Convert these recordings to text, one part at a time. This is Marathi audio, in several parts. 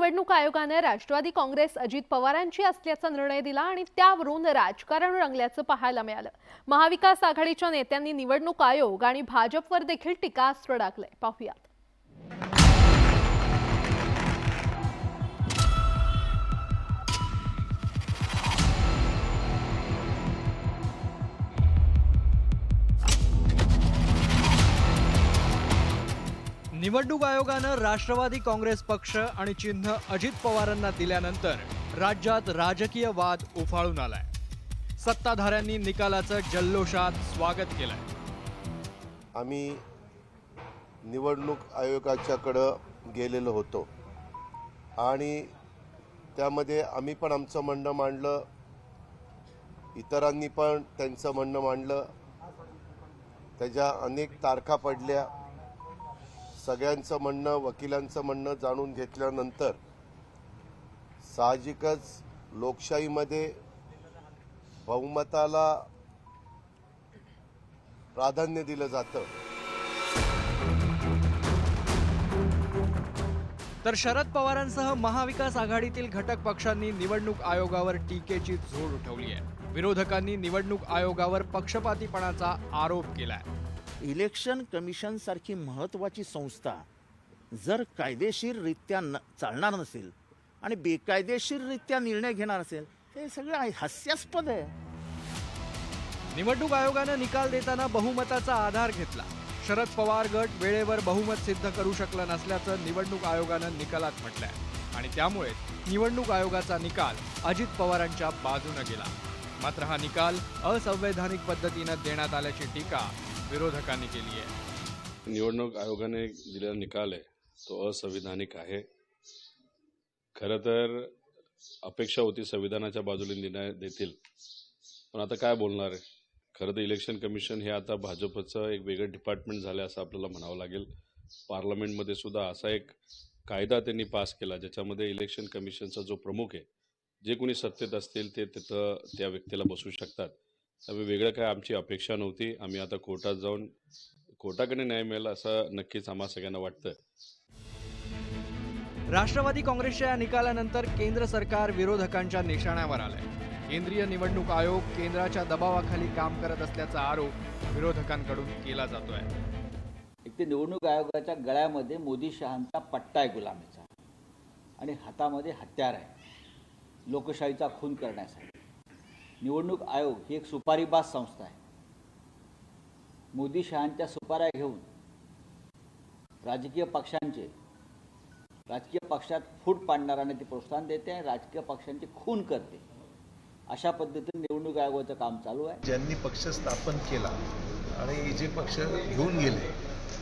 निवडणूक आयोगाने राष्ट्रवादी काँग्रेस अजित पवारांची असल्याचा निर्णय दिला आणि त्यावरून राजकारण रंगल्याचं पाहायला मिळालं। महाविकास आघाडीच्या नेत्यांनी निवडणूक आयोग आणि भाजपवर देखील टीकास्त्र डागलंय। पाहूयात। निवडणूक आयोगानं राष्ट्रवादी काँग्रेस पक्ष आणि चिन्ह अजित पवारांना दिल्यानंतर राज्यात राजकीय वाद उफाळून आलाय। सत्ताधाऱ्यांनी निकालाचं जल्लोषात स्वागत केलंय। आम्ही निवडणूक आयोगाच्याकडे गेलेलो होतो आणि त्यामध्ये आम्ही पण आमचं म्हणणं मांडलं, इतरांनी पण त्यांचं म्हणणं मांडलं। त्याच्या अनेक तारखा पडल्या। सगळ्यांचं म्हणणं, वकिलांचं म्हणणं जाणून घेतल्यानंतर साहजिकच लोकशाहीमध्ये बहुमताला प्राधान्य दिलं जातं। तर शरद पवारांसह महाविकास आघाडीतील घटक पक्षांनी निवडणूक आयोगावर टीकेची झोड उठवली आहे। विरोधकांनी निवडणूक आयोगावर पक्षपातीपणाचा आरोप केलाय। इलेक्शन कमिशन सारखी महत्त्वाची संस्था जर कायदेशीररित्या चालणार नसेल आणि बेकायदेशीररित्या निर्णय घेणार असेल ते सगळं हास्यास्पद आहे। निवडणूक आयोगाने निकाल देताना बहुमताचा आधार घेतला। शरद पवार गट वेळेवर बहुमत सिद्ध करू शकला नसल्याचं निवडणूक आयोगानं निकालात म्हटलंय आणि त्यामुळे निवडणूक आयोगाचा निकाल अजित पवारांच्या बाजूने गेला। मात्र हा निकाल असंवैधानिक पद्धतीने देण्यात आल्याची टीका विरोधकांनी केली आहे। निवडणूक आयोगाने दिलेला निकाल आहे तो असंविधानिक आहे। खरं तर अपेक्षा होती संविधानाच्या बाजूने निर्णय देतील, पण आता काय बोलणार आहे। खरं तर इलेक्शन कमिशन हे आता भाजपचं एक वेगळं डिपार्टमेंट झालं असं आपल्याला म्हणावं लागेल। पार्लमेंटमध्ये सुद्धा असा एक कायदा त्यांनी पास केला ज्याच्यामध्ये इलेक्शन कमिशनचा जो प्रमुख आहे, जे कोणी सत्तेत असतील ते तिथं त्या व्यक्तीला बसू शकतात। त्यामुळे वेगळं काय आमची अपेक्षा नव्हती। आम्ही आता कोर्टात जाऊन कोर्टाकडे न्याय मिळाला असं नक्कीच आम्हा सगळ्यांना वाटतं। राष्ट्रवादी काँग्रेसच्या या निकालानंतर केंद्र सरकार विरोधकांच्या निशाण्यावर आलंय। केंद्रीय निवडणूक आयोग केंद्राच्या दबावाखाली काम करत असल्याचा आरोप विरोधकांकडून केला जातोय। एक ते निवडणूक आयोगाच्या गळ्यामध्ये मोदी शहांचा पट्टा आहे गुलामीचा आणि हातामध्ये हत्यार आहे लोकशाहीचा खून करण्यासाठी। निवडणूक आयोग ही एक सुपारीबाज संस्था आहे। मोदी शहांच्या सुपाऱ्या घेऊन राजकीय पक्षात फूट पाडणाऱ्यांना ती प्रोत्साहन देते आणि राजकीय पक्षांचे खून करते। अशा पद्धतीने निवडणूक आयोगाचं काम चालू आहे। ज्यांनी पक्ष स्थापन केला आणि जे पक्ष घेऊन गेले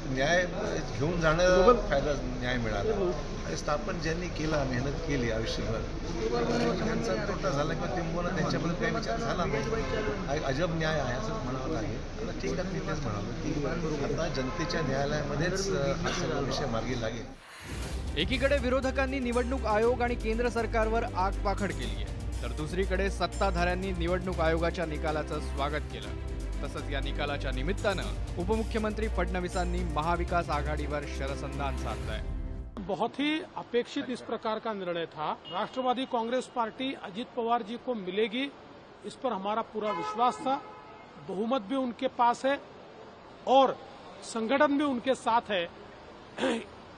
न्याय घेऊन जाण्याचा फायदा न्याय मिळाला आणि स्थापन ज्यांनी केला, मेहनत केली आयुष्यभर, त्यांचा तोटा झाला किंवा किंबहुना त्यांच्याबद्दल काही विचार झाला नाही। अजब न्याय आहे असं म्हणावं लागेल। आता ठीक आहे, मी तेच म्हणालो की आता जनतेच्या न्यायालयामध्येच हा सगळा विषय मार्गी लागेल। एकीकडे विरोधकांनी निवडणूक आयोग आणि केंद्र सरकारवर आगपाखड केली आहे, तर दुसरीकडे सत्ताधाऱ्यांनी निवडणूक आयोगाच्या निकालाचं स्वागत केलं। तसंच या निकालाच्या निमित्तानं उपमुख्यमंत्री फडणवीसांनी महाविकास आघाडीवर शरसंधान साधलंय। बहुत ही अपेक्षित इस प्रकार का निर्णय था। राष्ट्रवादी कांग्रेस पार्टी अजित पवार जी को मिलेगी, इस पर हमारा पूरा विश्वास था। बहुमत भी उनके पास है और संगठन भी उनके साथ है,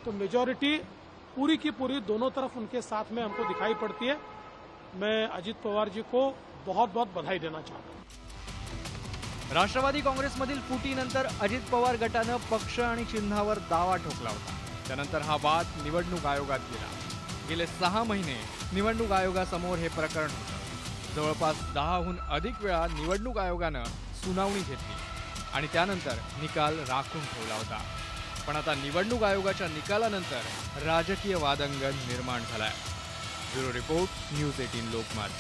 तो मेजॉरिटी पूरी की पूरी दोनों तरफ उनके साथ में हमको दिखाई पड़ती है। मैं अजित पवार जी को बहुत बहुत बधाई देना चाहता हूं। राष्ट्रवादी काँग्रेसमधील फुटीनंतर अजित पवार गटानं पक्ष आणि चिन्हावर दावा ठोकला होता। त्यानंतर हा वाद निवडणूक आयोगात गेला। गेले 6 महिने निवडणूक आयोगासमोर हे प्रकरण होतं। जवळपास 10हून अधिक वेळा निवडणूक आयोगानं सुनावणी घेतली आणि त्यानंतर निकाल राखून ठेवला होता। पण आता निवडणूक आयोगाच्या निकालानंतर राजकीय वादंगण निर्माण झालाय। Bureau report, news 18 Lokmat.